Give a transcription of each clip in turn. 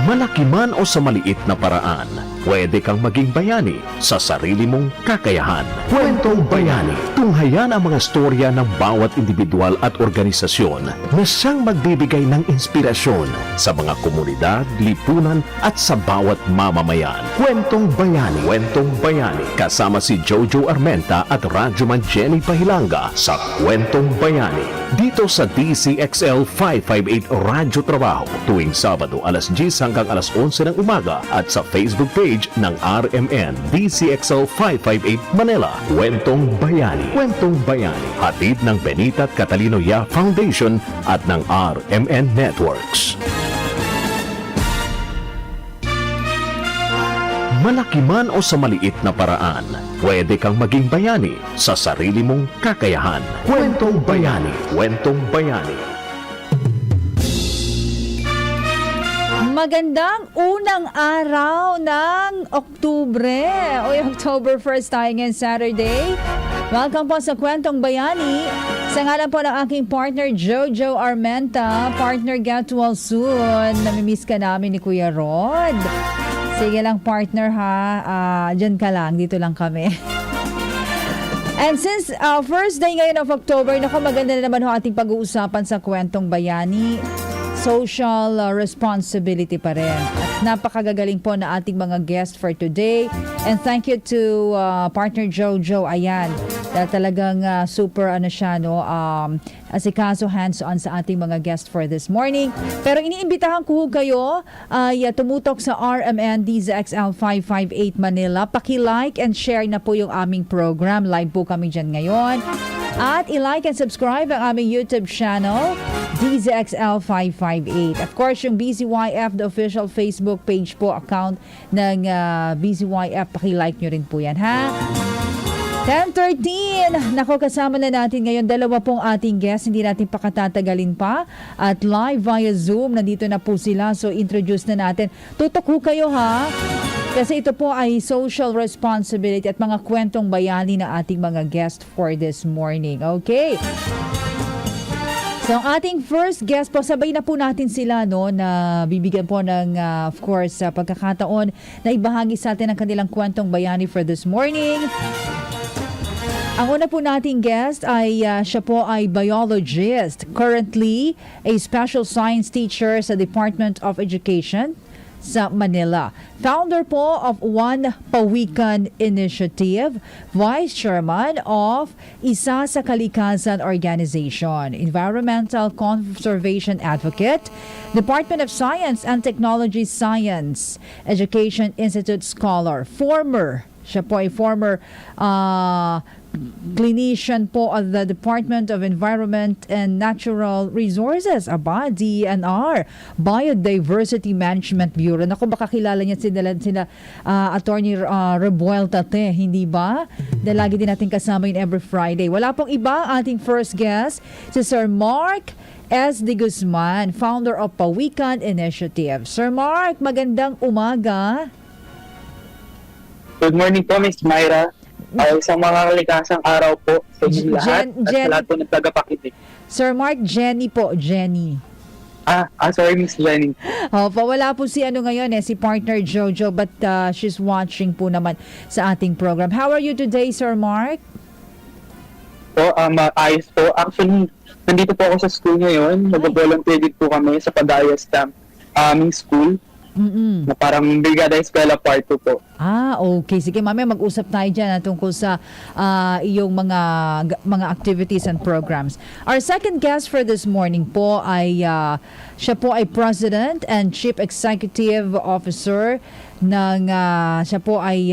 Malaki man o sa maliit na paraan, pwede kang maging bayani sa sarili mong kakayahan. Kwentong Bayani. Tunghayan ang mga storya ng bawat individual at organisasyon na siyang magbibigay ng inspirasyon sa mga komunidad, lipunan at sa bawat mamamayan. Kwentong Bayani. Kwentong Bayani. Kasama si Jojo Armenta at Radyoman Jenny Pahilanga sa Kwentong Bayani. Dito sa DCXL 558 Radyo Trabaho tuwing Sabado alas 10 hanggang alas 11 ng umaga at sa Facebook page ng RMN DCXL 558 Manila. Kwentong Bayani. Kwentong Bayani. Hatid ng Benita at Catalino Ya Foundation at ng RMN Networks. Malaki man o sa maliit na paraan, pwede kang maging bayani sa sarili mong kakayahan. Kwentong Bayani. Kwentong Bayani. Magandang unang araw ng Oktubre. October 1st tayo ngayon Saturday. Welcome po sa Kwentong Bayani. Sa ngalan po ng aking partner Jojo Armenta, partner get well soon. Namimiss ka namin ni Kuya Rod. Sige lang partner ha, dyan ka lang, dito lang kami. And since first day ngayon of October, naku maganda na naman ho ating pag-uusapan sa Kwentong Bayani. Social responsibility pa rin. At napakagagaling po na ating mga guest for today. And thank you to partner Jojo. Ayan, talagang super siya, no? Asikaso hands-on sa ating mga guest for this morning. Pero iniimbitahan ko kayo ay tumutok sa RMN DZXL 558 Manila. Paki-like and share na po yung aming program. Live po kami dyan ngayon. At i-like and subscribe ang aming YouTube channel, DZXL 558. Of course, yung BZYF, the official Facebook page po, account ng BZYF. Paki-like nyo rin po yan, ha? 10:13. Nako, kasama na natin ngayon dalawa pong ating guests. Hindi natin pakatatagalin pa. At live via Zoom, nandito na po sila. So, introduce na natin. Tutok ho kayo, ha? Kasi ito po ay social responsibility at mga kwentong bayani na ating mga guest for this morning. Okay. So, ang ating first guest po, sabay na po natin sila, no, na bibigyan po ng, of course, pagkakataon na ibahagi sa atin ang kanilang kwentong bayani for this morning. Ang una po nating guest ay siya po ay biologist, currently a special science teacher sa Department of Education sa Manila. Founder po of One Pawikan Initiative, Vice Chairman of Isa sa Kalikasan Organization, Environmental Conservation Advocate, Department of Science and Technology Science, Education Institute Scholar, siya po ay former clinician po of the Department of Environment and Natural Resources, DENR, Biodiversity Management Bureau. Naku, baka kilala niya sila Attorney Rebuelta, hindi ba? Dahil lagi din natin kasama yun every Friday. Wala pong iba, ating first guest, si Sir Mark S. De Guzman, founder of Pawikan Initiative. Sir Mark, magandang umaga. Good morning po, Miss Myra. Isang mga kalikasang araw po sa inyo lahat at sa lahat po ng tagapakinig. Sir Mark, Jenny po, Jenny. Sorry, Miss Jenny. Wala po si ngayon si partner Jojo, but she's watching po naman sa ating program. How are you today, Sir Mark? Ayos po. Actually, nandito po ako sa school ngayon. Nag-volunteer din po kami sa pag-ayos ng aming school. Na parang Brigada Eskwela Part 2 po. Okay. Sige, mamaya mag-usap tayo dyan tungkol sa iyong mga activities and programs. Our second guest for this morning po ay siya po ay President and Chief Executive Officer ng siya po ay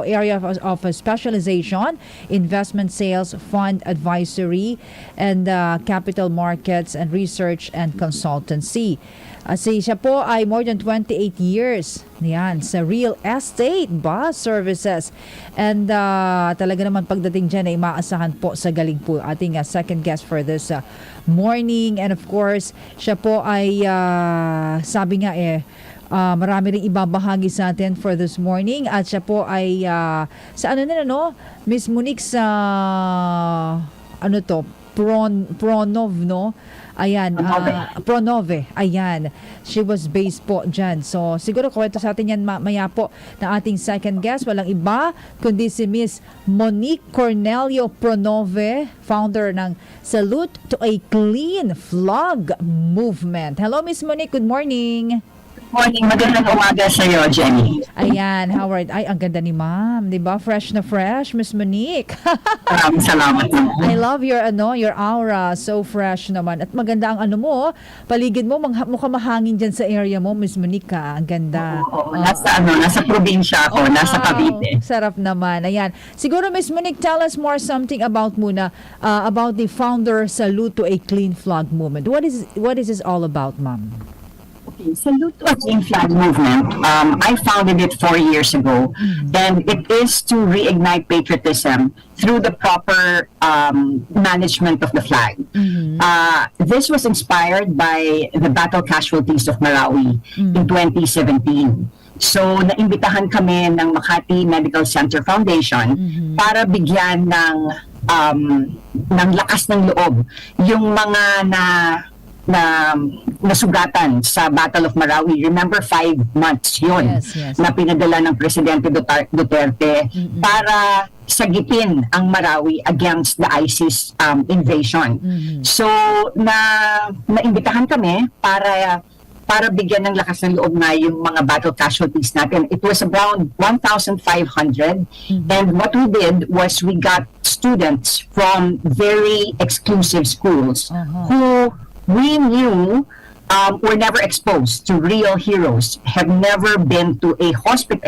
area of specialization, investment sales, fund advisory, and capital markets and research and consultancy. Siya po ay more than 28 years sa real estate services. And talaga naman pagdating dyan ay maasahan po sa galing po ating second guest for this morning. And of course, siya po ay sabi nga marami ring ibabahagi sa atin for this morning. At siya po ay sa Miss Monique sa Pronov, no? Ayan, Pronove. Ayan. She was based po dyan. So, siguro kwento sa atin yan maya po na ating second guest. Walang iba, kundi si Miss Monique Cornelio Pronove, founder ng Salute to a Clean Flag Movement. Hello, Miss Monique. Good morning. Morning, magandang umaga sa iyo, Jenny. Ayan, Howard. Ay, ang ganda ni ma'am. Diba? Fresh na fresh, Miss Monique. Maraming salamat. I love your aura. So fresh naman. At maganda ang mo, paligid mo, mukhang mahangin dyan sa area mo, Miss Monique. Ang ganda. Oo, nasa probinsya ako, nasa Cavite. Sarap naman. Ayan. Siguro, Miss Monique, tell us more something about about the founder Salute to a Clean Flag Movement. What is this all about, ma'am? Salute to a Clean Flag Movement. I founded it 4 years ago, and it is to reignite patriotism through the proper management of the flag. This was inspired by the battle casualties of Marawi in 2017. So, naimbitahan kami ng Makati Medical Center Foundation para bigyan ng lakas ng loob yung mga nasugatan sa Battle of Marawi. Remember, 5 months yun Yes. na pinadala ng Presidente Duterte para sagipin ang Marawi against the ISIS invasion. So, naimbitahan kami para bigyan ng lakas ng loob na yung mga battle casualties natin. It was around 1,500, and what we did was we got students from very exclusive schools who we knew were never exposed to real heroes, have never been to a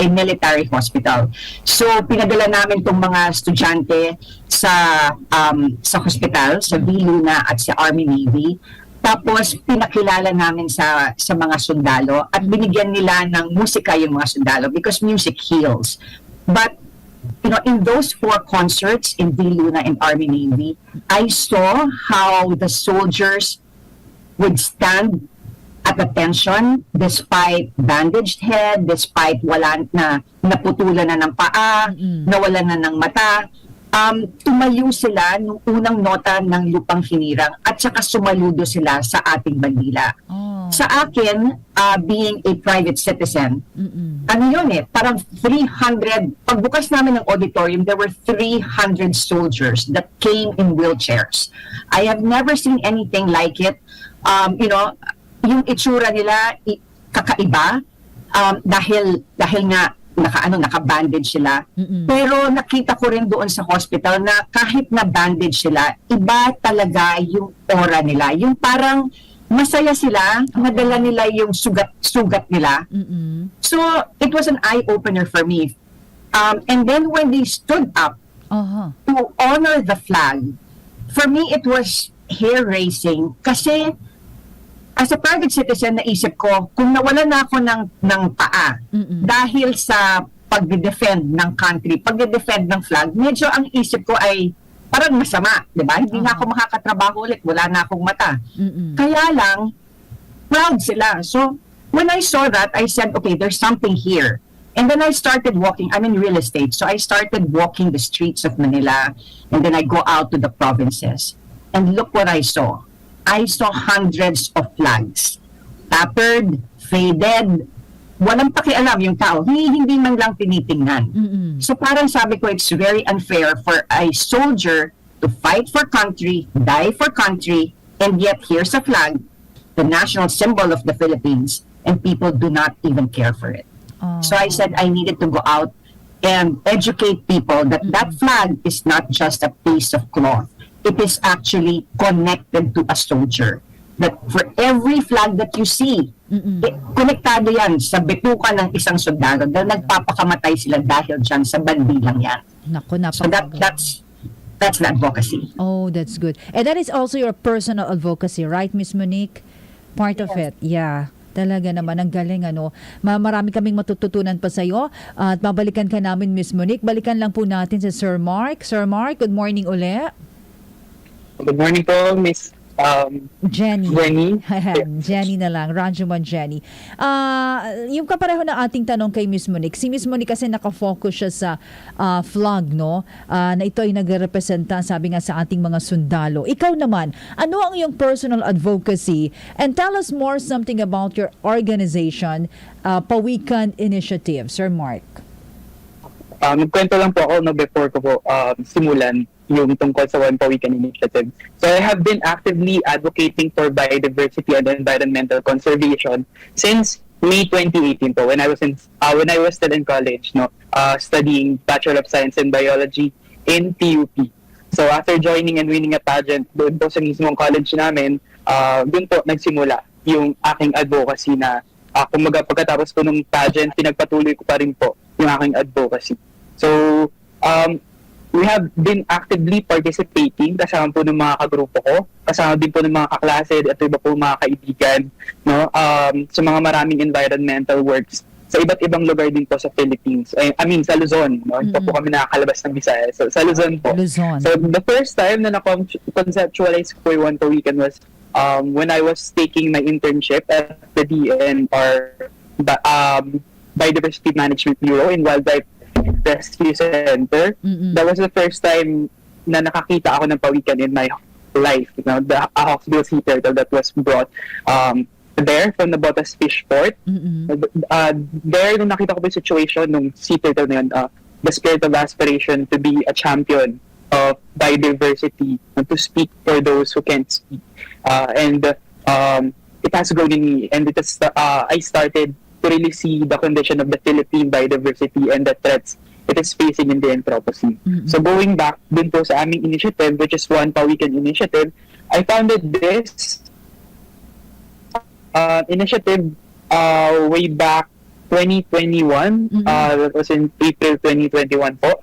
military hospital. So, pinadala namin itong mga estudyante sa hospital, sa Viluna at sa Army Navy. Tapos, pinakilala namin sa mga sundalo at binigyan nila ng musika yung mga sundalo because music heals. But, in those 4 concerts in Viluna and Army Navy, I saw how the soldiers would stand at attention despite bandaged head, despite naputulan na ng paa, nawalan na ng mata. Tumayo sila nung unang nota ng Lupang Hinirang at saka sumaludo sila sa ating bandila. Sa akin, being a private citizen, parang 300, pagbukas namin ng auditorium, there were 300 soldiers that came in wheelchairs. I have never seen anything like it. Yung itsura nila kakaiba dahil nga naka-bandage sila. Pero nakita ko rin doon sa hospital na kahit na bandage sila, iba talaga yung aura nila. Yung parang masaya sila, nadala nila yung sugat nila. So, it was an eye-opener for me. And then when they stood up to honor the flag, for me it was hair-raising kasi as a private citizen, naisip ko, kung nawalan na ako ng paa dahil sa pag-defend ng country, pag-defend ng flag, medyo ang isip ko ay parang masama, di ba? Hindi na ako makakatrabaho ulit, wala na akong mata. Kaya lang, proud sila. So, when I saw that, I said, okay, there's something here. And then I started walking. I'm in real estate, so I started walking the streets of Manila, and then I go out to the provinces. And look what I saw. I saw hundreds of flags. Tattered, faded, walang pakialam yung tao. Hindi man lang tinitingnan. So parang sabi ko, it's very unfair for a soldier to fight for country, die for country, and yet here's a flag, the national symbol of the Philippines, and people do not even care for it. So I said I needed to go out and educate people that that flag is not just a piece of cloth. It is actually connected to a soldier. That for every flag that you see, konektado yan sa bituka ng isang sundalo dahil nagpapakamatay sila dahil dyan sa bandilang yan. Naku, so that's the advocacy. Oh, that's good. And that is also your personal advocacy, right, Miss Monique? Part of it, yeah. Talaga naman, ang galing Marami kaming matututunan pa sa'yo at babalikan ka namin, Miss Monique. Balikan lang po natin si Sir Mark. Sir Mark, good morning uli. Good morning po, Miss Jenny. Jenny. Jenny na lang. Ranjumon Jenny. Yung kapareho na ating tanong kay Miss Monique. Si Miss Monique kasi nakafocus siya sa flag, no? Na ito ay nagrepresenta, sabi nga, sa ating mga sundalo. Ikaw naman, ano ang iyong personal advocacy? And tell us more something about your organization, Pawikan Initiative. Sir Mark. Nagkwento lang po ako no, before ko po simulan yung tungkol sa One Pawikan Initiative. So I have been actively advocating for biodiversity and environmental conservation since May 2018 po when I was still in college, no, studying Bachelor of Science in Biology in TUP. So after joining and winning a pageant doon po sa mismong college namin, doon po nagsimula yung aking advocacy na kumbaga pagkatapos po ng pageant, pinagpatuloy ko pa rin po yung aking advocacy. So, we have been actively participating kasama po ng mga kagrupo ko, kasama din po ng mga kaklase at iba po mga kaibigan, no, sa mga maraming environmental works sa iba't ibang lugar din po sa Philippines. Sa Luzon, no? Ito po kami nakakalabas ng Visayas. So, sa Luzon po. Luzon. So, the first time na na-conceptualize ko yung One Pawikan was when I was taking my internship at the DNR Biodiversity Management Bureau in Wildlife Rescue Center. That was the first time na nakakita ako ng pawikan in my life. You know, the hawksbill sea turtle that was brought there from the Botas Fish Port. There, nung nakita ko po yung situation nung sea turtle na yun, the spirit of aspiration to be a champion of biodiversity and to speak for those who can't speak. It has grown in me, and I started to really see the condition of the Philippine biodiversity and the threats it is facing in the Anthropocene. So going back din po sa aming initiative, which is One Pawikan Initiative, I founded this initiative way back 2021. That was in April 2021 po.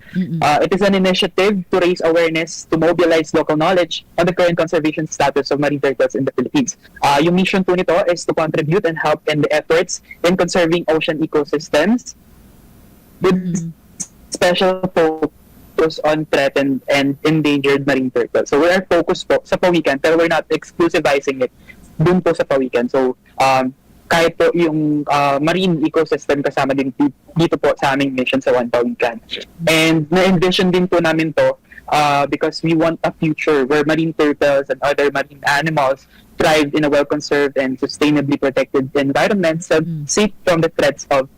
It is an initiative to raise awareness, to mobilize local knowledge on the current conservation status of marine turtles in the Philippines. Yung mission po nito is to contribute and help in the efforts in conserving ocean ecosystems with special focus on threatened and endangered marine turtles. So we are focused po sa pawikan, pero we're not exclusivizing it dun po sa pawikan. So kahit po yung marine ecosystem kasama din dito po sa aming mission sa One Pawikan. And na-envision din po namin to because we want a future where marine turtles and other marine animals thrive in a well-conserved and sustainably protected environment, safe from the threats of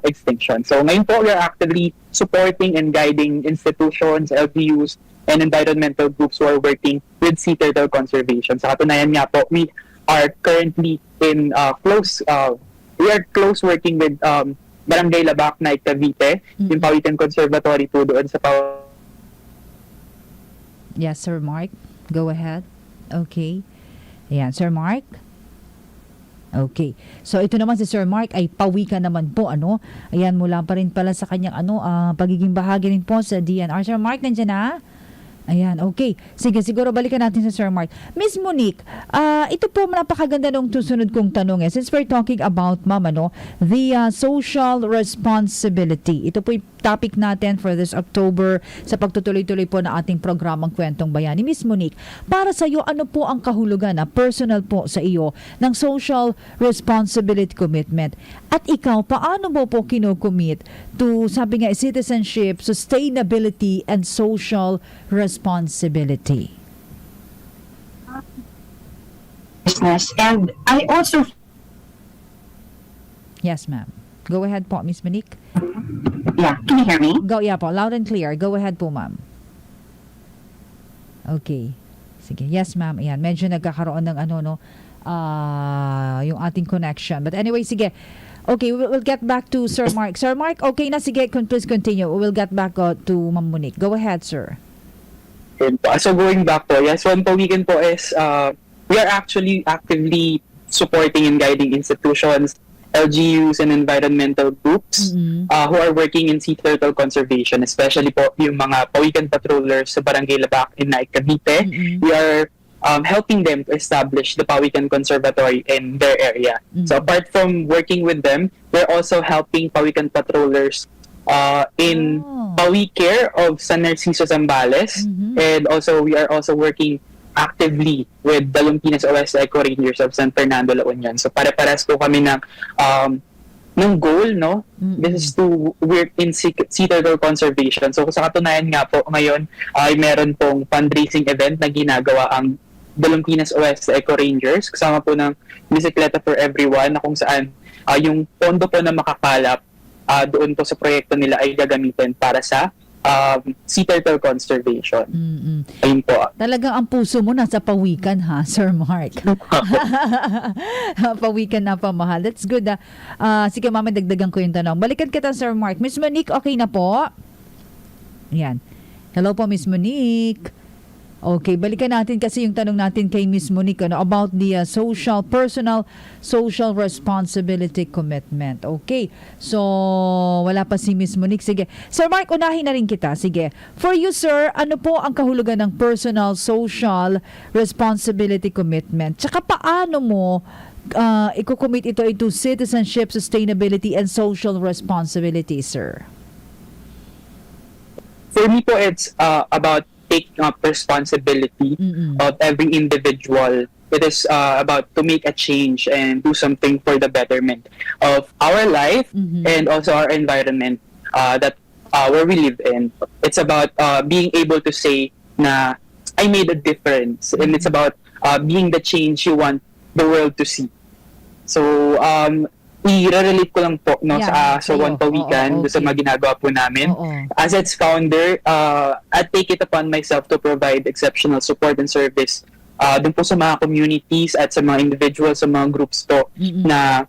extinction. So ngayon po, we are actively supporting and guiding institutions, LGUs, and environmental groups who are working with sea turtle conservation. Sa katunayan nga po, we are currently in we are close working with Barangay Labac, Night Cavite, yung Pawikan Conservatory po doon sa Yes, Sir Mark. Go ahead. Okay. Ayan, Sir Mark. Okay. So ito naman si Sir Mark ay pawikan naman po, ano? Ayan, mula pa rin pala sa kanyang pagiging bahagi rin po sa DNR. Sir Mark, nandiyan na? Ayan, okay. Sige, siguro balikan natin sa Sir Mark. Miss Monique, ito po napakaganda nung susunod kong tanong. Since we're talking about, ma'am, the social responsibility. Ito po yung topic natin for this October sa pagtutuloy-tuloy po na ating programang Kwentong Bayani. Miss Monique, para sa iyo, ano po ang kahulugan personal po sa iyo ng social responsibility commitment? At ikaw, paano mo po kinocommit to, sabi nga, citizenship, sustainability, and social responsibility? Business. And I also... Yes, ma'am. Go ahead po, Miss Monique. Yeah, can you hear me? Go, yeah po. Loud and clear. Go ahead po, ma'am. Okay. Sige. Yes, ma'am. Ayan. Medyo nagkakaroon ng yung ating connection. But anyway, sige. Okay, we'll get back to Sir Mark. Sir Mark, okay na. Sige, please continue. We'll get back to Ma'am Monique. Go ahead, sir. So going back po, yes, One Pawikan po is, we are actually actively supporting and guiding institutions, LGUs, and environmental groups who are working in sea turtle conservation, especially po yung mga pawikan patrollers sa Barangay Labac in Night Cavite. We are helping them to establish the Pawikan Conservatory in their area. So apart from working with them, we're also helping pawikan patrollers in Pawicare of San Narciso Zambales, and also we are also working actively with the Lumpinas OS Eco Rangers of San Fernando, La Union. So pare-pares po kami ng goal, no? This is to work in sea turtle conservation. So sa katunayan nga po, ngayon ay meron pong fundraising event na ginagawa ang the Lumpinas OS Eco Rangers, kasama po ng Bisikleta for Everyone, na kung saan yung pondo po na makakalap doon po sa proyekto nila ay gagamitin para sa sea turtle conservation. Ayun po. Talagang ang puso mo nasa pawikan, ha, Sir Mark? Pawikan na pamahal. That's good. Sige, mama, dagdagan ko yung tanong. Balikan kita, Sir Mark. Miss Monique, okay na po? Yan. Hello po, Miss Monique. Okay, balikan natin kasi yung tanong natin kay Miss Monique about the personal social responsibility commitment. Okay, so wala pa si Miss Monique. Sige, Sir Mark, unahin na rin kita. Sige, for you, sir, ano po ang kahulugan ng personal social responsibility commitment? Tsaka paano mo i-commit ito into citizenship, sustainability, and social responsibility, sir? For me po, it's about taking up responsibility of every individual. It is about to make a change and do something for the betterment of our life and also our environment that where we live in. It's about being able to say na I made a difference, and it's about being the change you want the world to see. So i-relate ko lang po sa One Pawikan, sa mga ginagawa po namin. As its founder, I take it upon myself to provide exceptional support and service dun po sa mga communities at sa mga individuals, sa mga groups po na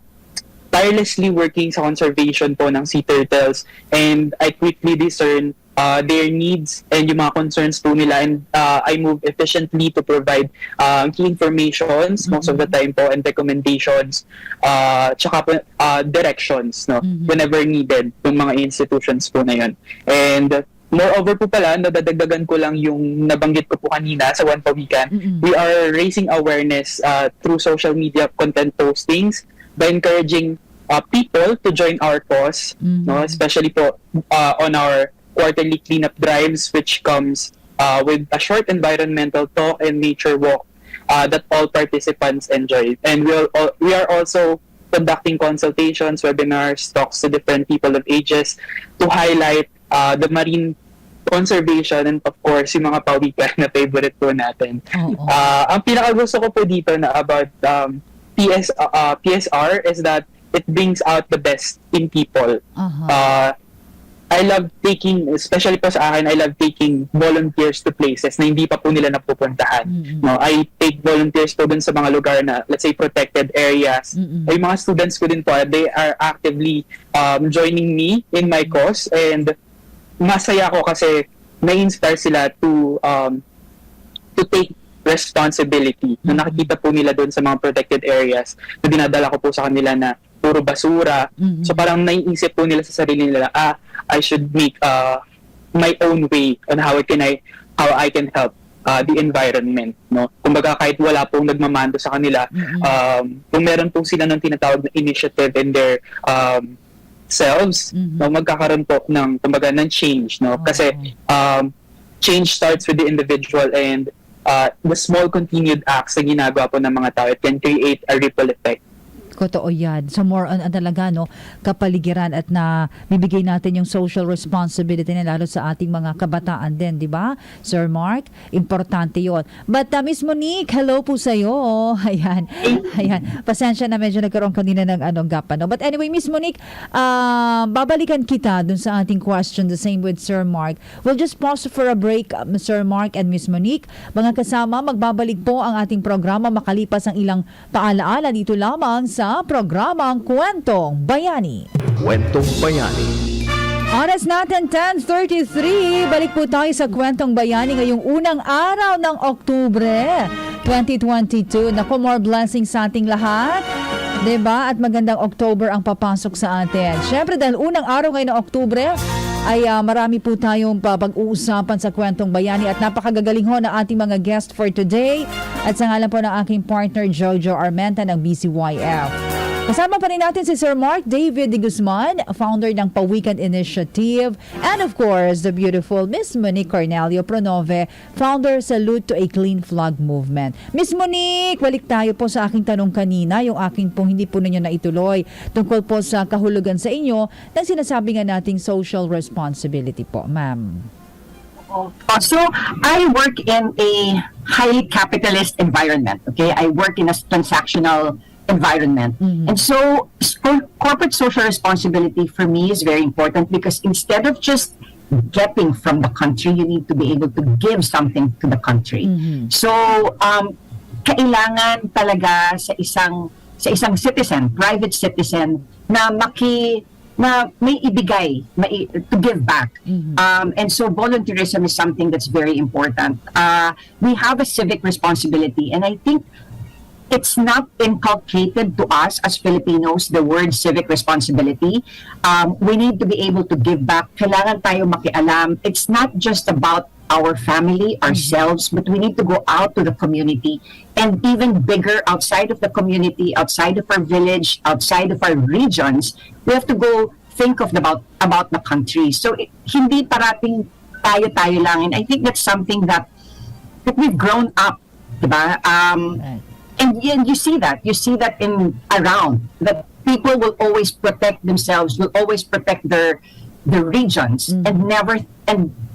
tirelessly working sa conservation po ng sea turtles, and I quickly discern their needs and yung mga concerns po nila, and I move efficiently to provide key informations most of the time po, and recommendations tsaka po directions, no, whenever needed ng mga institutions po na yun. And moreover po pala, nadadagdagan ko lang yung nabanggit ko po kanina sa One Pawikan. We are raising awareness through social media content postings by encouraging people to join our cause, no, especially po on our quarterly cleanup drives, which comes with a short environmental talk and nature walk that all participants enjoy. And we are also conducting consultations, webinars, talks to different people of ages to highlight the marine conservation and of course yung mga pawikan na favorite po natin. Ang pinakagusto ko po dito na about PSR is that it brings out the best in people. I love taking, especially po sa akin, I love taking volunteers to places na hindi pa po nila napupuntahan. No, I take volunteers po dun sa mga lugar na, let's say, protected areas. Ay mga students ko din po, they are actively joining me in my cause, and masaya ko kasi na-inspire sila to take responsibility. Na nakikita po nila dun sa mga protected areas na dinadala ko po sa kanila na puro basura. So parang naiisip po nila sa sarili nila, I should make my own way on how I can help the environment, no? Kumbaga kahit wala pong nagmamando sa kanila, kung meron pong sila ng tinatawag na initiative in their selves, no, magkakaroon po ng kumbaga ng change, no? Kasi change starts with the individual, and the small continued acts na ginagawa po ng mga tao, it can create a ripple effect. Totoo yan. So more on talaga, no, kapaligiran, at na bibigay natin yung social responsibility na lalo sa ating mga kabataan din, di ba? Sir Mark, importante yon. But Miss Monique, hello po sa iyo. Ayan. Ayan. Pasensya na medyo nagkaroon kanina ng gap, no? But anyway, Miss Monique, babalikan kita dun sa ating question, the same with Sir Mark. We'll just pause for a break, Sir Mark and Miss Monique. Mga kasama, magbabalik po ang ating programa makalipas ang ilang paalaala dito lamang sa programang Kwentong Bayani. Kwentong Bayani. Oras natin 10:33. Balik po tayo sa Kwentong Bayani ngayong unang araw ng Oktubre 2022. Naku, more blessings sa ating lahat. Diba? At magandang October ang papasok sa atin. Siyempre dahil unang araw ngayon ng Oktubre, ay marami po tayong pag-uusapan sa Kwentong Bayani, at napakagagaling ho na ating mga guest for today. At sa ngalan po ng aking partner Jojo Armenta ng BCYF. Kasama pa rin natin si Sir Mark David de Guzman, founder ng Pawikan Initiative, and of course, the beautiful Miss Monique Cornelio Pronove, founder sa Salute to a Clean Flag Movement. Miss Monique, balik tayo po sa aking tanong kanina, yung aking pong hindi po ninyo naituloy, tungkol po sa kahulugan sa inyo ng sinasabi nga nating social responsibility po, ma'am. So, I work in a highly capitalist environment, okay? I work in a transactional environment. And so, corporate social responsibility for me is very important because instead of just getting from the country, you need to be able to give something to the country. So, kailangan talaga sa isang citizen, private citizen, na may ibigay, to give back. And so volunteerism is something that's very important. We have a civic responsibility, and I think it's not inculcated to us as Filipinos, the word civic responsibility. We need to be able to give back. Kailangan tayo makialam. It's not just about our family, ourselves, but we need to go out to the community, and even bigger, outside of the community, outside of our village, outside of our regions, we have to go think of about the country. So hindi parating tayo lang, and I think that's something that we've grown up, diba? And you see that in around, that people will always protect themselves, will always protect their regions, and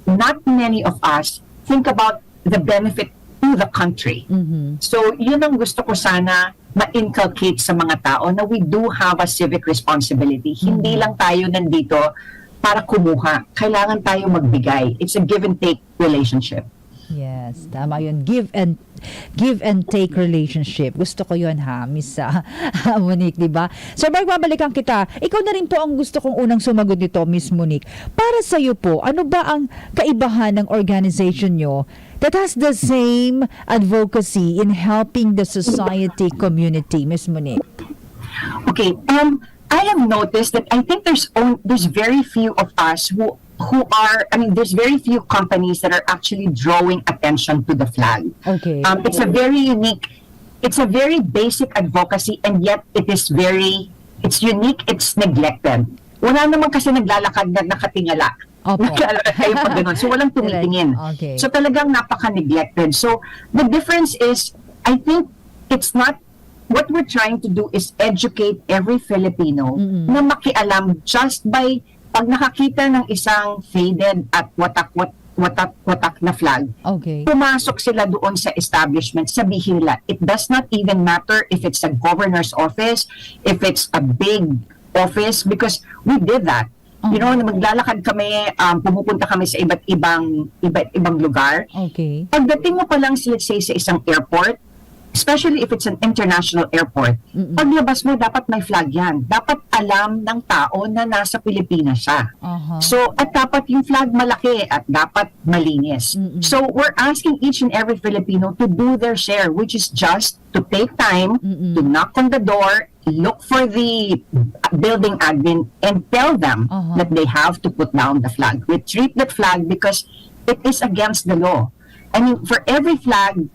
not many of us think about the benefit to the country. So yun ang gusto ko sana ma-inculcate sa mga tao, na we do have a civic responsibility. Hindi lang tayo nandito para kumuha. Kailangan tayo magbigay. It's a give and take relationship. Yes, tama yun. Give and take relationship. Gusto ko yun, ha, Miss Monique, di ba? So, Mark, babalikan kita. Ikaw na rin po ang gusto kong unang sumagot nito, Miss Monique. Para sa iyo po, ano ba ang kaibahan ng organization nyo that has the same advocacy in helping the society community, Miss Monique? Okay, I have noticed that I think there's very few of us who are, there's very few companies that are actually drawing attention to the flag. Okay. It's a very basic advocacy, and yet it's unique, it's neglected. Wala naman kasi naglalakad na nakatingala. Opo. Naglalakad kayo pag ganun. So walang tumitingin. Okay. So talagang napaka-neglected. So the difference is, I think it's not, what we're trying to do is educate every Filipino na makialam just by pag nakakita ng isang faded at watak na flag, Okay. pumasok sila doon sa establishment, sabihin nila, it does not even matter if it's a governor's office, if it's a big office, because we did that. You know, maglalakad kami, pumupunta kami sa iba't ibang lugar. Okay. Pagdating mo pa lang, let's say, sa isang airport, especially if it's an international airport, paglabas mo, dapat may flag yan. Dapat alam ng tao na nasa Pilipinas siya. So, at dapat yung flag malaki at dapat malinis. So, we're asking each and every Filipino to do their share, which is just to take time to knock on the door, look for the building admin, and tell them that they have to put down the flag. Retrieve that flag because it is against the law. I mean, for every flag,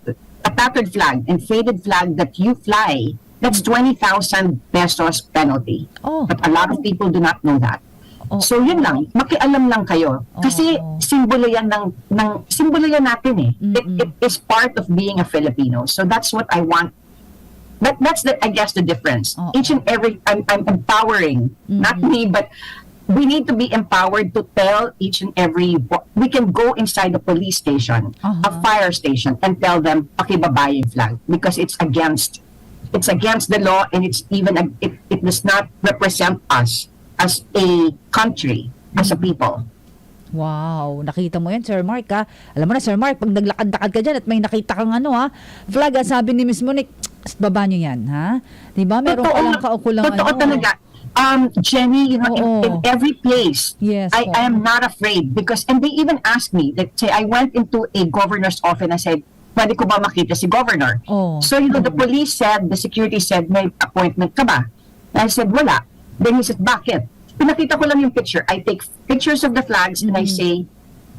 a tattered flag and faded flag that you fly, that's 20,000 pesos penalty. But a lot of people do not know that. So yun lang, makialam lang kayo. Kasi simbolo yan simbolo yan natin eh. It is part of being a Filipino. So that's what I want. That's I guess the difference. Each and every, I'm empowering, not me, but we need to be empowered to tell each and every, we can go inside a police station, a fire station, and tell them, pakibaba yung flag, because it's against the law, and it does not represent us as a country, as a people. Wow, nakita mo yan, Sir Mark, ha? Alam mo na, Sir Mark, pag naglakad-lakad ka dyan at may nakita kang flag, sabi ni Miss Monique, baba nyo yan, ha? Diba? Meron ka lang kaukulang Totoo talaga. Jenny, you know, in every place, yes, I am not afraid because, and they even asked me, that say, I went into a governor's office and I said, pwede ko ba makita si governor? So, you know, the police said, the security said, may appointment ka ba? And I said, wala. Then he said, bakit? Pinakita ko lang yung picture. I take pictures of the flags and I say,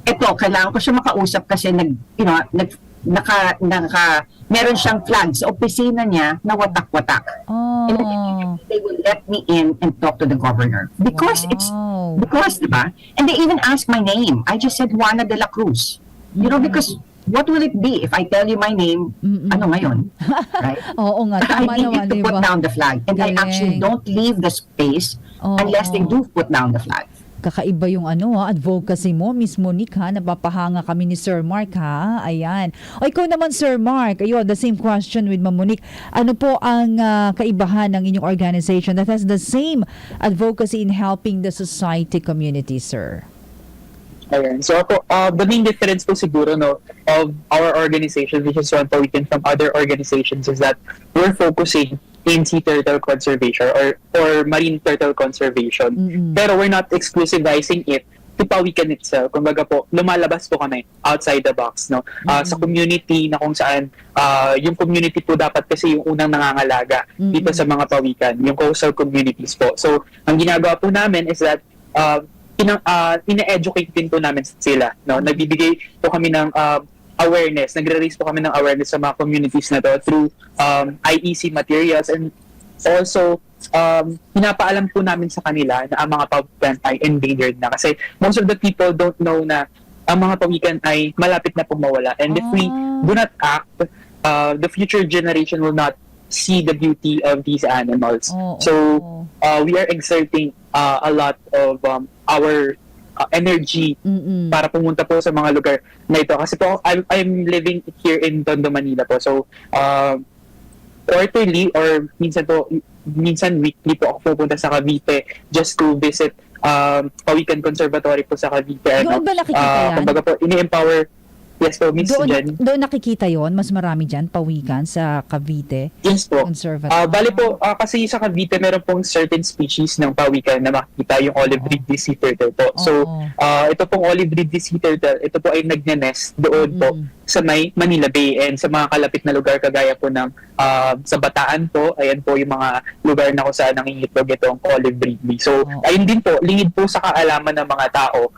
eto, kailangan ko siya makausap kasi meron siyang flag sa opisina niya na watak-watak. And they will let me in and talk to the governor. Because Wow. diba? And they even asked my name. I just said Juana de la Cruz. You know, because what will it be if I tell you my name, ano ngayon? Right? Oo nga, I tama need naman, you to di put ba? down the flag. And I actually Galing. don't leave the space unless they do put down the flag. Kakaiba yung advocacy mo, Miss Monique ha, napapahanga kami ni Sir Mark ha, ayan. O ikaw naman Sir Mark, ayun, the same question with Ma'am Monique. Ano po ang kaibahan ng inyong organization that has the same advocacy in helping the society community, sir? Ayan. So ako, the main difference po siguro no of our organization, which is one weekend from other organizations, is that we're focusing in sea turtle conservation or marine turtle conservation. Pero we're not exclusivizing it to Pawikan itself. Kumbaga po, lumalabas po kami outside the box, no? Sa community na kung saan yung community po dapat kasi yung unang nangangalaga dito sa mga pawikan, yung coastal communities po. So, ang ginagawa po namin is that ina-educate din po namin sila, no? Nagbibigay po kami ng awareness, nagre-raise po kami ng awareness sa mga communities na to through IEC materials, and also pinapaalam po namin sa kanila na ang mga pawikan ay endangered na, kasi most of the people don't know na ang mga pawikan ay malapit na pong mawala, and if we do not act, the future generation will not see the beauty of these animals. So we are exerting a lot of our energy para pumunta po sa mga lugar na ito. Kasi po, I'm living here in Tondo, Manila po. So, quarterly or minsan weekly po ako pupunta sa Cavite just to visit Pawikan Conservatory po sa Cavite. Doon ba nakikita yan? Kumbaga po, ini-empower. Yes po, Miss Jen. Doon nakikita yon, mas marami dyan, Pawikan sa Cavite Yes po. Conservatory. Bali po, kasi sa Cavite meron pong certain species ng pawikan na makikita, yung olive ridley sea turtle po. So, ito pong olive ridley sea turtle, ito po ay nagne-nest doon po sa may Manila Bay, and sa mga kalapit na lugar kagaya po ng sa Bataan po, ayan po yung mga lugar na kung saan nangingitlog itong olive ridley. So, ayun din po, lingid po sa kaalaman ng mga tao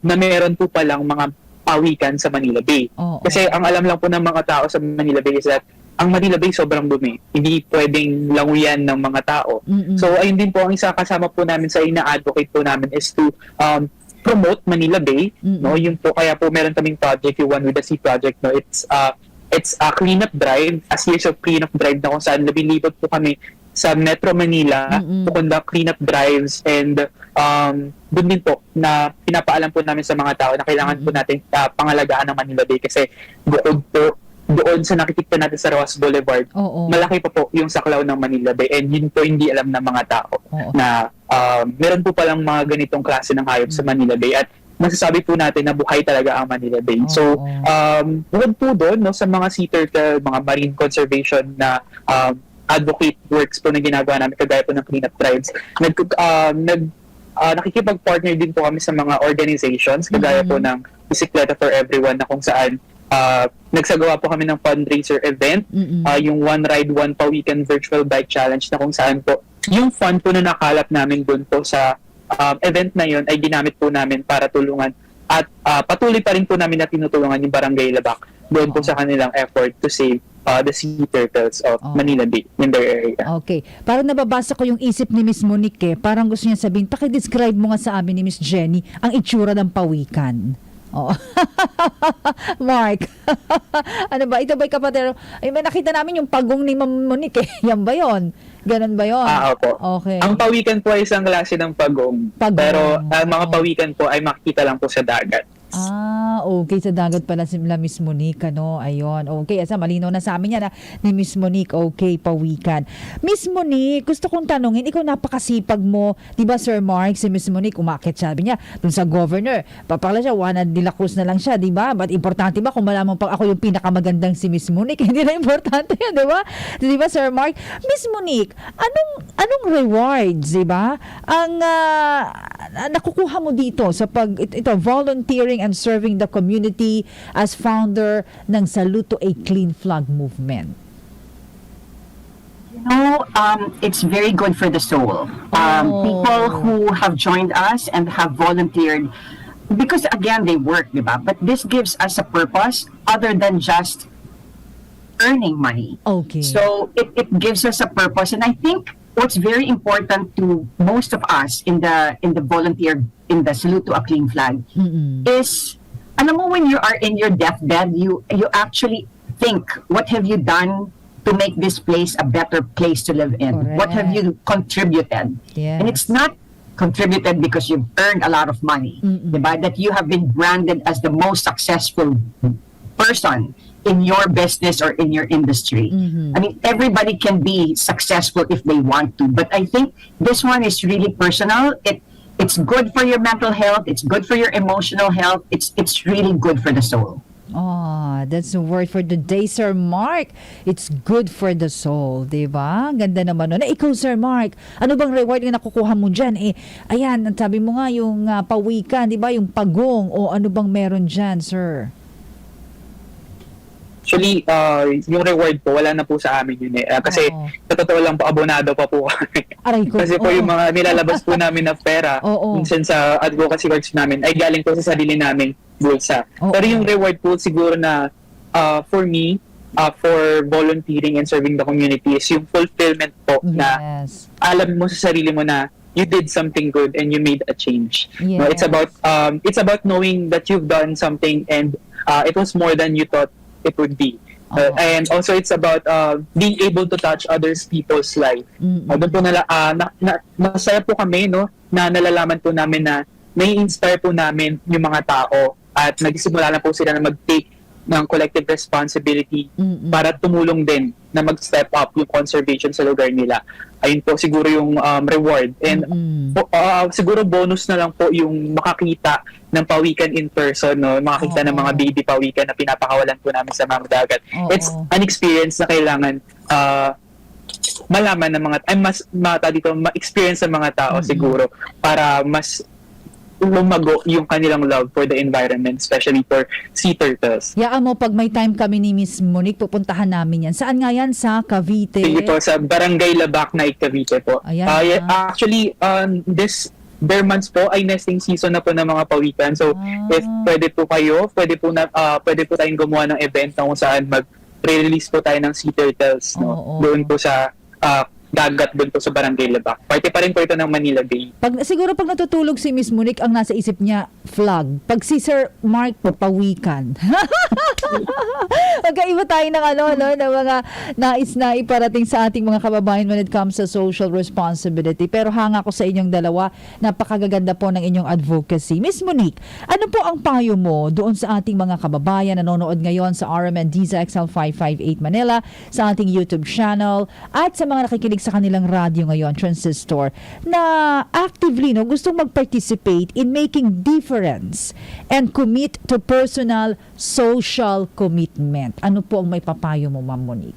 na meron po palang mga pawikan sa Manila Bay. Kasi ang alam lang po ng mga tao sa Manila Bay is that ang Manila Bay sobrang dumi. Hindi pwedeng languyan ng mga tao. So ayun din po ang isa kasama po namin sa ina-advocate po namin is to promote Manila Bay, no? Yung po, kaya po meron kaming project, yung One with the Sea project, no? It's a cleanup drive, a series of cleanup drive na kung saan nabilibot po kami sa Metro Manila to conduct cleanup drives, and doon din po na pinapaalam po namin sa mga tao na kailangan po natin pangalagaan ng Manila Bay, kasi bukod po doon sa nakikita natin sa Rojas Boulevard, malaki pa po yung saklaw ng Manila Bay, and yun po hindi alam ng mga tao na meron po palang mga ganitong klase ng hayop sa Manila Bay, at masasabi po natin na buhay talaga ang Manila Bay. So, bukod po doon, no, sa mga sea turtle, mga marine conservation na advocate works po na ginagawa namin kagaya po ng cleanup drives, nakikipag-partner din po kami sa mga organizations kagaya po ng Bisikleta for Everyone, na kung saan nagsagawa po kami ng fundraiser event, yung One Ride One Pawikan Virtual Bike Challenge, na kung saan po yung fund po na nakalap namin doon po sa event na yun ay ginamit po namin para tulungan, at patuloy pa rin po namin na tinutulungan yung Barangay Labak doon po sa kanilang effort to save the sea turtles of Manila Bay in their area. Okay. Parang nababasa ko yung isip ni Miss Monique. Parang gusto niya sabihin, paki-describe mo nga sa amin ni Miss Jenny ang itsura ng pawikan. Mark. Ano ba? Ito ba'y kapatero? Ay, may nakita namin yung pagong ni Ma'am Monique. Yan ba yun? Ganun ba yun? Opo. Okay. Ang pawikan po ay isang klase ng pagong. Pero ang mga pawikan po ay makikita lang po sa dagat. Okay. Sa dagat pala si Miss Monique, ano? Ayun. Okay. Asa, malinaw na sa amin yan, ni Miss Monique. Okay, pawikan. Miss Monique, gusto kong tanungin, ikaw napakasipag mo. Diba, Sir Mark, si Miss Monique, umakit, sabi niya, dun sa governor. Papakala siya, Juana de la Cruz na lang siya, diba? But importante ba kung malaman pag ako yung pinakamagandang si Miss Monique? Hindi na importante yan, diba? Diba, Sir Mark? Miss Monique, anong rewards, diba? Ang nakukuha mo dito sa volunteering and serving the community as founder ng Salute to a Clean Flag movement? You know, it's very good for the soul. People who have joined us and have volunteered, because again, they work, diba? But this gives us a purpose other than just earning money. Okay. So it gives us a purpose, and I think what's very important to most of us in the volunteer in the Salute to a Clean Flag is, alam mo, when you are in your deathbed, you actually think, what have you done to make this place a better place to live in? Correct. What have you contributed? Yes. And it's not contributed because you've earned a lot of money, diba? That you have been branded as the most successful person in your business or in your industry. I mean, everybody can be successful if they want to, but I think this one is really personal. It's good for your mental health. It's good for your emotional health. It's really good for the soul. Oh, that's the word for the day, Sir Mark. It's good for the soul, di ba? Ganda naman nun. Ikaw, Sir Mark, ano bang reward na nakukuha mo dyan? Ayan, sabi mo nga yung pawikan, di ba? Yung pagong, o ano bang meron dyan, Sir? Actually, yung reward po, wala na po sa amin yun eh. Kasi sa totoo lang po, abonado pa po kami. Aray ko. Kasi po yung mga nilalabas po namin na pera, minsan sa advocacy works namin, ay galing po sa sarili naming bulsa. Pero yung reward po siguro na for me, for volunteering and serving the community is yung fulfillment po na alam mo sa sarili mo na you did something good and you made a change. No, it's about knowing that you've done something and it was more than you thought it would be. And also it's about being able to touch others people's life. Doon po masaya po kami, no, na nalalaman po namin na nai-inspire po namin yung mga tao at nagsimula na po sila na mag-take ng collective responsibility para tumulong din na mag-step up yung conservation sa lugar nila. Ayun po siguro yung reward. And siguro bonus na lang po yung makakita ng pawikan in person, no? Makakita ng mga baby pawikan na pinapakawalan po namin sa mga dagat. It's an experience na kailangan malaman ng ma-experience ng mga tao siguro para mas lumago yung kanilang love for the environment, especially for sea turtles. Yaan mo, pag may time kami ni Miss Monique, pupuntahan namin yan. Saan nga yan? Sa Cavite? Sige po, sa Barangay Labac na Cavite po. Actually, this bare months po ay nesting season na po ng mga pawikan. So, if pwede po kayo, pwede po tayong gumawa ng event na kung saan mag-release po tayo ng sea turtles, no? Doon po sa dagat doon po sa Barangay Labac. Parte pa rin po ito ng Manila Bay. Siguro pag natutulog si Miss Monique, ang nasa isip niya, flag. Pag si Sir Mark po, pawikan. Magkaiba tayo ng ng mga nais na iparating sa ating mga kababayan when it comes to social responsibility. Pero hanga ko sa inyong dalawa, napakagaganda po ng inyong advocacy. Miss Monique, ano po ang payo mo doon sa ating mga kababayan na nanonood ngayon sa RMN Diza XL 558 Manila, sa ating YouTube channel, at sa mga nakikinig sa kanilang radyo ngayon, transistor, na actively gustong mag-participate in making difference and commit to personal social commitment. Ano po ang may papayo mo, Ma'am Monique?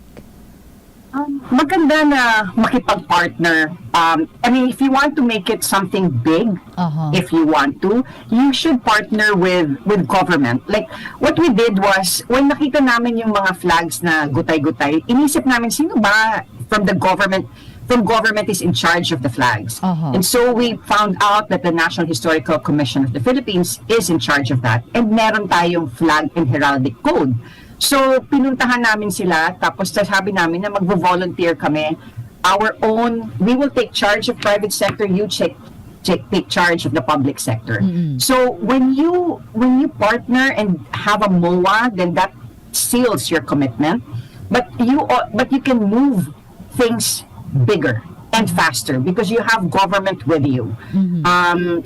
Maganda na makipag-partner. I mean, if you want to make it something big, if you want to, you should partner with government. Like, what we did was, when nakita namin yung mga flags na gutay-gutay, inisip namin, sino ba from government is in charge of the flags. And so we found out that the National Historical Commission of the Philippines is in charge of that. And meron tayong flag and heraldic code. So, pinuntahan namin sila, tapos sabi namin na magvo-volunteer kami. We will take charge of private sector, you take charge of the public sector. So, when you partner and have a MOA, then that seals your commitment. But you can move things bigger and faster because you have government with you.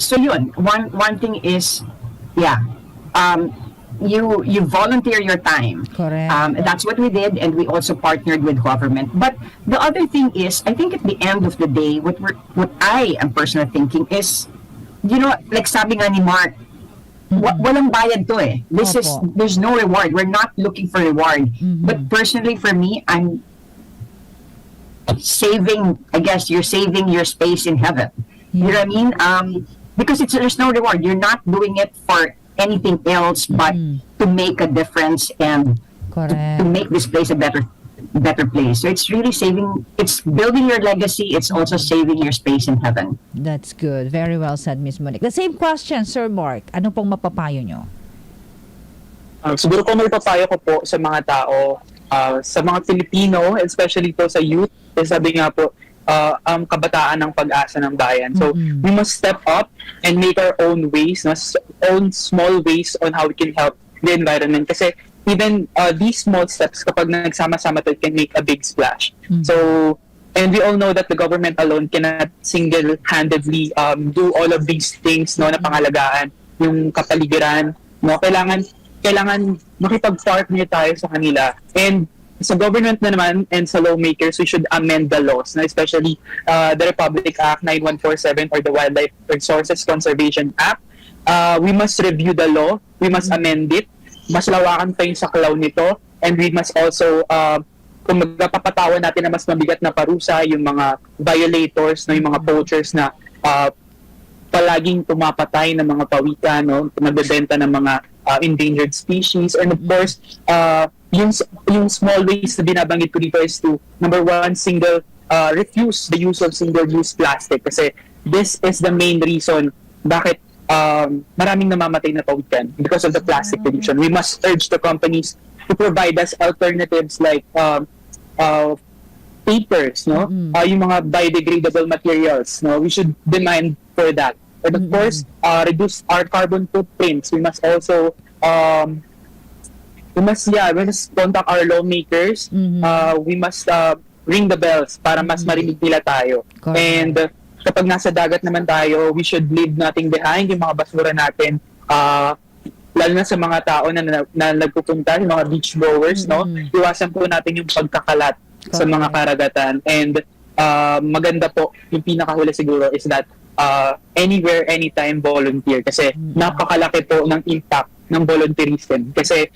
So yun, one thing is, you volunteer your time. Correct. That's what we did, and we also partnered with government. But the other thing is, I think at the end of the day, what I am personally thinking is, like sabi nga ni Mark, walang bayad to eh. There's no reward. We're not looking for reward. But personally for me, I'm you're saving your space in heaven. You know what I mean? Because there's no reward. You're not doing it for anything else but to make a difference and to make this place a better place. So it's really it's building your legacy. It's also saving your space in heaven. That's good. Very well said, Miss Monique. The same question, Sir Mark. Ano pong mapapayo nyo? Siguro po may papayo ko po sa mga tao, sa mga Filipino, especially po sa youth. Sabi nga po, ang kabataan ng pag-asa ng bayan. So we must step up and make our own ways, own small ways on how we can help the environment. Kasi even these small steps, kapag nagsama-sama to, it can make a big splash. So, and we all know that the government alone cannot single-handedly do all of these things, no, na pangalagaan yung kapaligiran, no. Kailangan makipag-partner tayo sa kanila. And sa government na naman and sa lawmakers, we should amend the laws, na especially the Republic Act 9147 or the Wildlife Resources Conservation Act. We must review the law, we must amend it, mas lawakan pa yung saklaw nito, and we must also kung magpapatawan natin na mas mabigat na parusa yung mga violators, no, yung mga poachers na palaging tumapatay ng mga pawikan, no, nagbebenta ng mga endangered species. And of course, yung small ways na binabanggit ko dito is to, number one, refuse the use of single-use plastic, kasi this is the main reason bakit maraming namamatay na pawikan because of the plastic pollution. We must urge the companies to provide us alternatives like papers, no? Yung mga biodegradable materials, no? We should demand for that. And of course, reduce our carbon footprints. We must also we must contact our lawmakers. We must ring the bells para mas marinig nila tayo. Correct. And kapag nasa dagat naman tayo, we should leave nothing behind, yung mga basura natin, lalo na sa mga tao na nagpupunta, yung mga beach goers, no? Iwasan po natin yung pagkakalat sa mga karagatan. And maganda po, yung pinakahuli siguro is that anywhere, anytime volunteer, kasi napakalaki po ng impact ng volunteerism. Kasi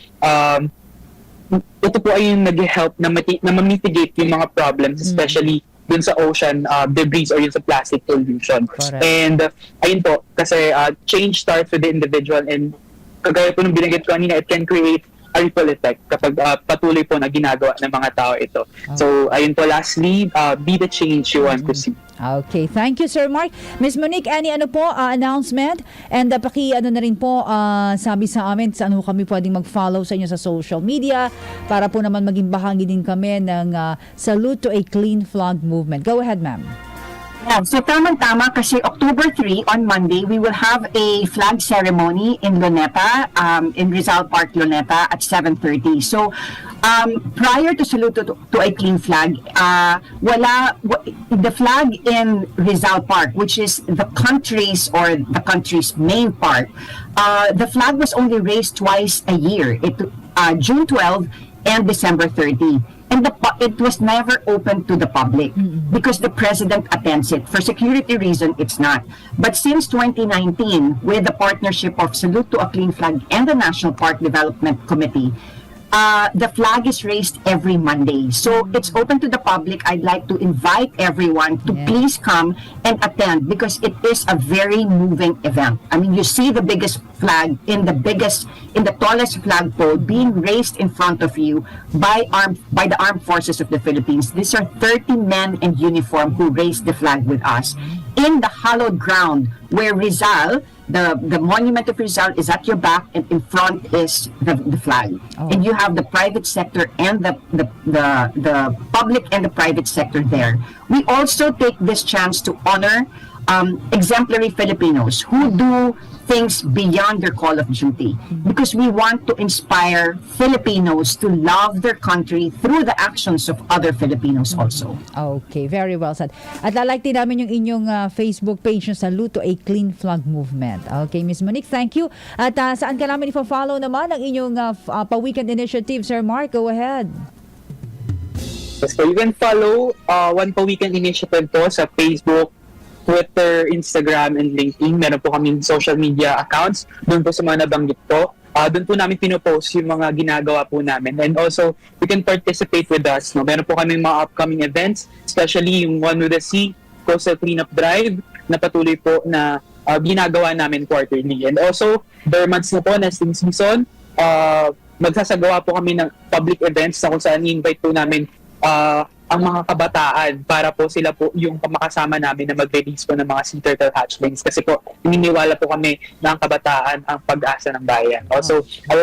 ito po ay yung nag-help na ma-mitigate yung mga problems, especially dun sa ocean debris or yun sa plastic pollution. Correct. And ayun po, kasi change starts with the individual, and kagaya po nung binanggit ko kanina, it can create a ripple effect kapag patuloy po na ginagawa ng mga tao ito. So ayun po, lastly, be the change you want to see. Okay, thank you Sir Mark. Miss Monique, any announcement? And na rin po, sabi sa amin, saan kami pwedeng mag-follow sa inyo sa social media para po naman maging bahagi din kami ng Salute to a Clean Flag movement. Go ahead, ma'am. Yeah, so tamang-tama kasi October 3 on Monday, we will have a flag ceremony in Luneta, in Rizal Park, Luneta at 7:30. So prior to Salute to a Clean Flag, the flag in Rizal Park, which is the country's main park, the flag was only raised twice a year, June 12 and December 30. And it was never open to the public because the president attends it. For security reason, it's not. But since 2019, with the partnership of Salute to a Clean Flag and the National Park Development Committee, the flag is raised every Monday. So it's open to the public. I'd like to invite everyone to please come and attend because it is a very moving event. I mean, you see the biggest flag in the tallest flagpole being raised in front of you by the armed forces of the Philippines. These are 30 men in uniform who raised the flag with us in the hallowed ground where Rizal, the monument of Rizal, is at your back, and in front is the flag. And you have the private sector and the public and the private sector there. We also take this chance to honor exemplary Filipinos who do things beyond their call of duty, because we want to inspire Filipinos to love their country through the actions of other Filipinos also. Okay, very well said. At lalike din namin yung inyong Facebook page na Salute to a Clean Flag Movement. Okay, Miss Monique, thank you. At saan ka namin i-follow naman ang inyong pa-weekend initiative, Sir Mark? Go ahead. So you can follow One Pa Weekend Initiative po sa Facebook, Twitter, Instagram, and LinkedIn. Meron po kaming social media accounts. Doon po sa mga nabanggit po. Doon po namin pinopost yung mga ginagawa po namin. And also, you can participate with us. No? Meron po kaming mga upcoming events, especially yung One with the Sea, Coastal Cleanup Drive, na patuloy po na ginagawa namin quarterly. And also, bare months na po, nesting season, magsasagawa po kami ng public events na kung saan i-invite po namin ang mga kabataan para po sila po yung makasama namin na mag-release po ng mga sea turtle hatchlings, kasi po naniniwala po kami na ang kabataan ang pag-asa ng bayan. Also, I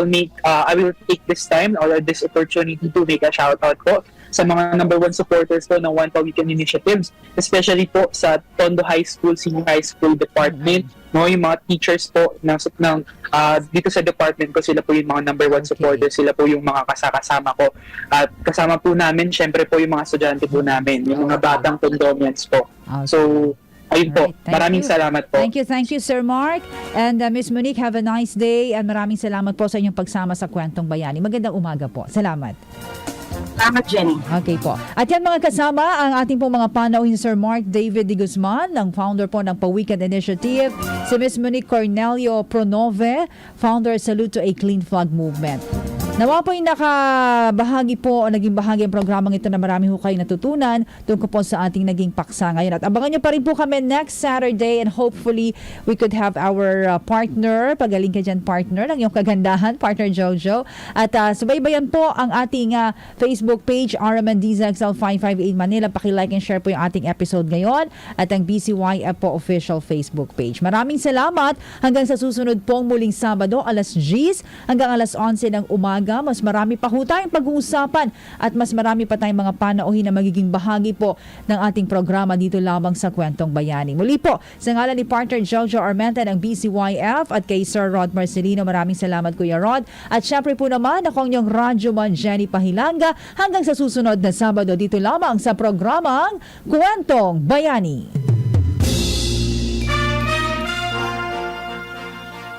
will take this time or this opportunity to make a shout out po sa mga number one supporters po ng One Weekend Initiatives, especially po sa Tondo High School, Senior High School Department, no, yung mga teachers po dito sa department ko, sila po yung mga number one supporters, sila po yung mga kasama ko. At kasama po namin, syempre po yung mga estudyante po namin, yung mga batang Tondomians po. So, ayun po. Alright, Maraming salamat po. Thank you, Sir Mark. And Miss Monique, have a nice day. And maraming salamat po sa inyong pagsama sa Kwentong Bayani. Magandang umaga po. Salamat. Salamat, Jenny. Okay po. At yan mga kasama, ang ating pong mga panauhin, Sir Mark David de Guzman, ang founder po ng Pa-Weekend Initiative, si Miss Monique Cornelio Pronove, founder Salute to a Clean Flag Movement. Nawa po yung nakabahagi po o naging bahagi ang programang ito na marami ho kayo natutunan tungkol po sa ating naging paksa ngayon. At abangan nyo pa rin po kami next Saturday and hopefully we could have our partner, pagaling ka dyan partner, ng iyong kagandahan, partner Jojo. At subaybayan po ang ating Facebook page, RMNDZXL 558 Manila. Paki-like and share po yung ating episode ngayon at ang BCYF po official Facebook page. Maraming salamat. Hanggang sa susunod pong muling Sabado, alas 10 hanggang alas 11 ng umaga. Mas marami pa ho tayong pag-uusapan at mas marami pa tayong mga panauhin na magiging bahagi po ng ating programa dito lamang sa Kwentong Bayani. Muli po, sa ngalan ni partner Jojo Armenta ng BCYF at kay Sir Rod Marcelino, maraming salamat Kuya Rod. At syempre po naman, ako ang radyo man Jenny Pahilanga. Hanggang sa susunod na Sabado dito lamang sa programang Kwentong Bayani.